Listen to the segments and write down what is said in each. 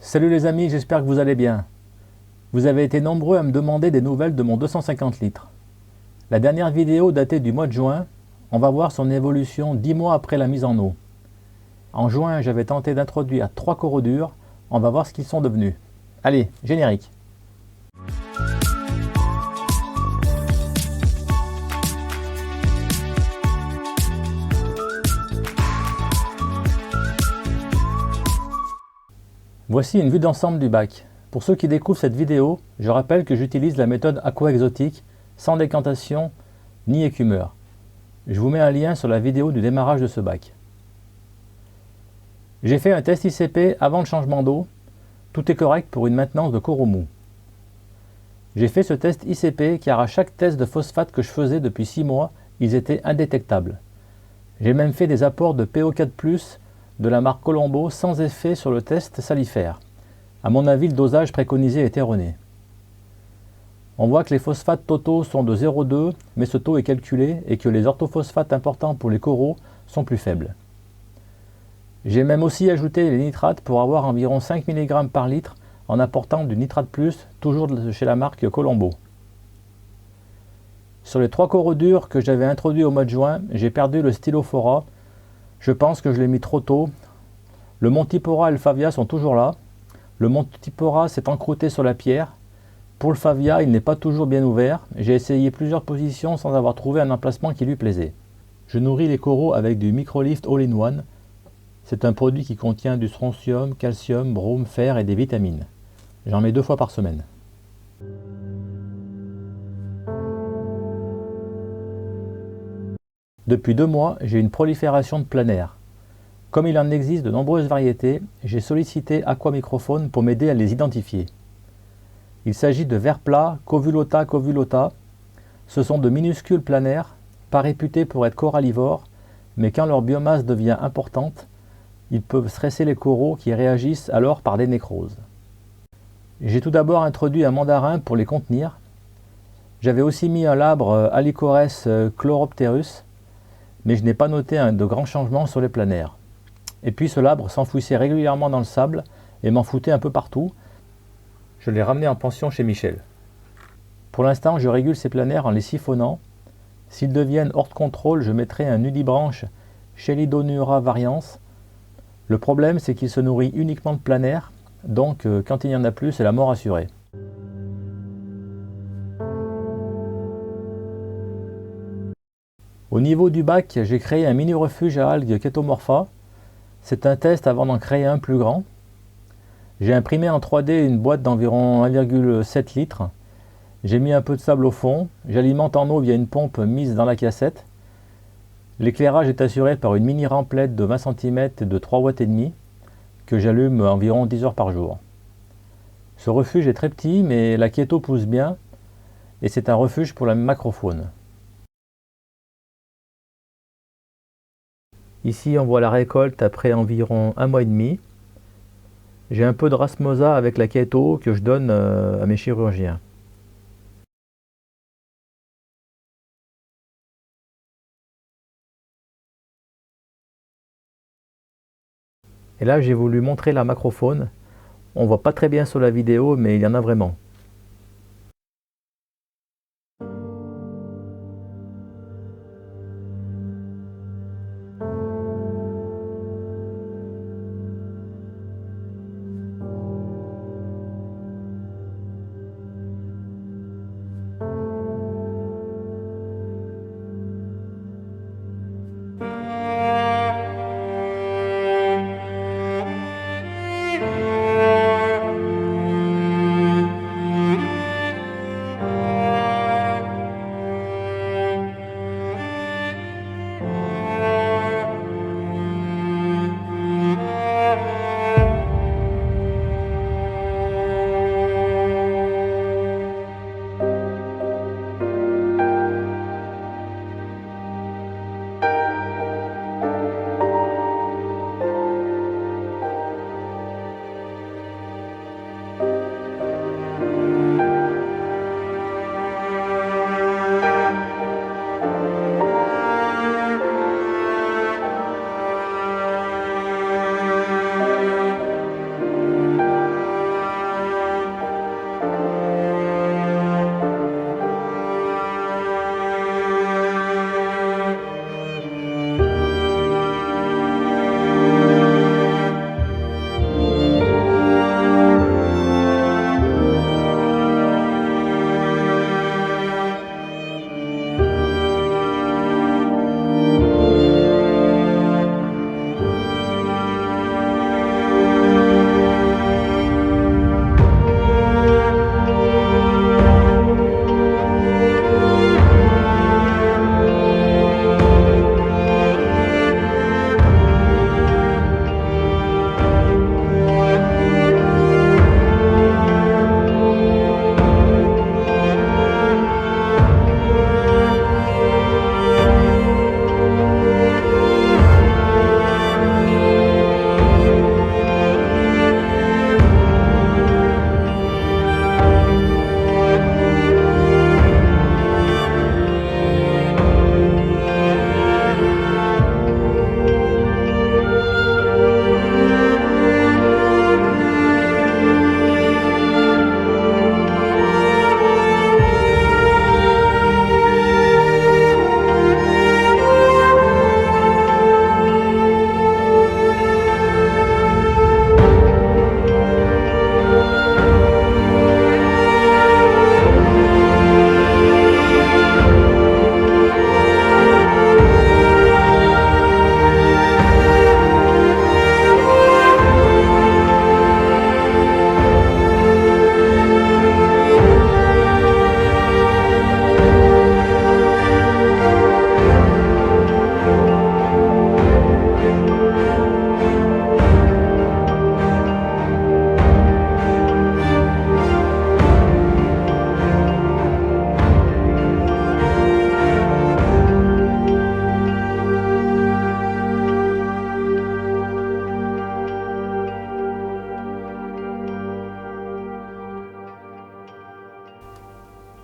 Salut les amis, j'espère que vous allez bien. Vous avez été nombreux à me demander des nouvelles de mon 250 litres. La dernière vidéo datée du mois de juin, on va voir son évolution 10 mois après la mise en eau. En juin, j'avais tenté d'introduire 3 coraux durs, on va voir ce qu'ils sont devenus. Allez, générique. Voici une vue d'ensemble du bac. Pour ceux qui découvrent cette vidéo, je rappelle que j'utilise la méthode aqua exotique, sans décantation ni écumeur. Je vous mets un lien sur la vidéo du démarrage de ce bac. J'ai fait un test ICP avant le changement d'eau. Tout est correct pour une maintenance de coraux mous. J'ai fait ce test ICP car à chaque test de phosphate que je faisais depuis 6 mois, ils étaient indétectables. J'ai même fait des apports de PO4+, de la marque Colombo sans effet sur le test salifère. À mon avis, le dosage préconisé est erroné. On voit que les phosphates totaux sont de 0,2, mais ce taux est calculé et que les orthophosphates importants pour les coraux sont plus faibles. J'ai même aussi ajouté les nitrates pour avoir environ 5 mg par litre en apportant du nitrate plus, toujours chez la marque Colombo. Sur les 3 coraux durs que j'avais introduits au mois de juin, j'ai perdu le Stylophora. Je pense que je l'ai mis trop tôt. Le Montipora et le Favia sont toujours là. Le Montipora s'est encrouté sur la pierre. Pour le Favia, il n'est pas toujours bien ouvert. J'ai essayé plusieurs positions sans avoir trouvé un emplacement qui lui plaisait. Je nourris les coraux avec du Microlift All-in-One. C'est un produit qui contient du strontium, calcium, brome, fer et des vitamines. J'en mets 2 fois par semaine. Depuis 2 mois, j'ai une prolifération de planaires. Comme il en existe de nombreuses variétés, j'ai sollicité Aquamicrophone pour m'aider à les identifier. Il s'agit de vers plats Covulota covulota. Ce sont de minuscules planaires, pas réputés pour être corallivores, mais quand leur biomasse devient importante, ils peuvent stresser les coraux qui réagissent alors par des nécroses. J'ai tout d'abord introduit un mandarin pour les contenir. J'avais aussi mis un labre Alicores chloropterus, mais je n'ai pas noté de grands changements sur les planaires. Et puis ce labre s'enfouissait régulièrement dans le sable et m'en foutait un peu partout. Je l'ai ramené en pension chez Michel. Pour l'instant, je régule ces planaires en les siphonnant. S'ils deviennent hors de contrôle, je mettrai un nudibranche Chelidonura varians. Le problème, c'est qu'il se nourrit uniquement de planaires, donc quand il n'y en a plus, c'est la mort assurée. Au niveau du bac, j'ai créé un mini refuge à algues Chaetomorpha. C'est un test avant d'en créer un plus grand. J'ai imprimé en 3D une boîte d'environ 1,7 litres. J'ai mis un peu de sable au fond. J'alimente en eau via une pompe mise dans la cassette. L'éclairage est assuré par une mini ramplette de 20 cm de 3,5 watts que j'allume environ 10 heures par jour. Ce refuge est très petit, mais la Chaeto pousse bien et c'est un refuge pour la macrofaune. Ici, on voit la récolte après environ 1 mois et demi. J'ai un peu de Rasmosa avec la Chaeto que je donne à mes chirurgiens. Et là, j'ai voulu montrer la macrofaune. On voit pas très bien sur la vidéo, mais il y en a vraiment.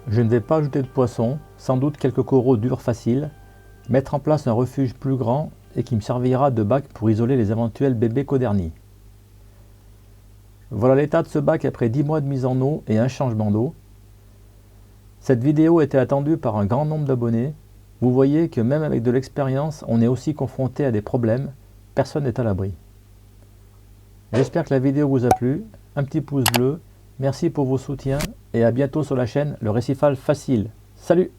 Je ne vais pas ajouter de poissons, sans doute quelques coraux durs faciles, mettre en place un refuge plus grand et qui me servira de bac pour isoler les éventuels bébés codornies. Voilà l'état de ce bac après 10 mois de mise en eau et un changement d'eau. Cette vidéo était attendue par un grand nombre d'abonnés. Vous voyez que même avec de l'expérience, on est aussi confronté à des problèmes. Personne n'est à l'abri. J'espère que la vidéo vous a plu. Un petit pouce bleu. Merci pour vos soutiens et à bientôt sur la chaîne Le Récifal Facile. Salut!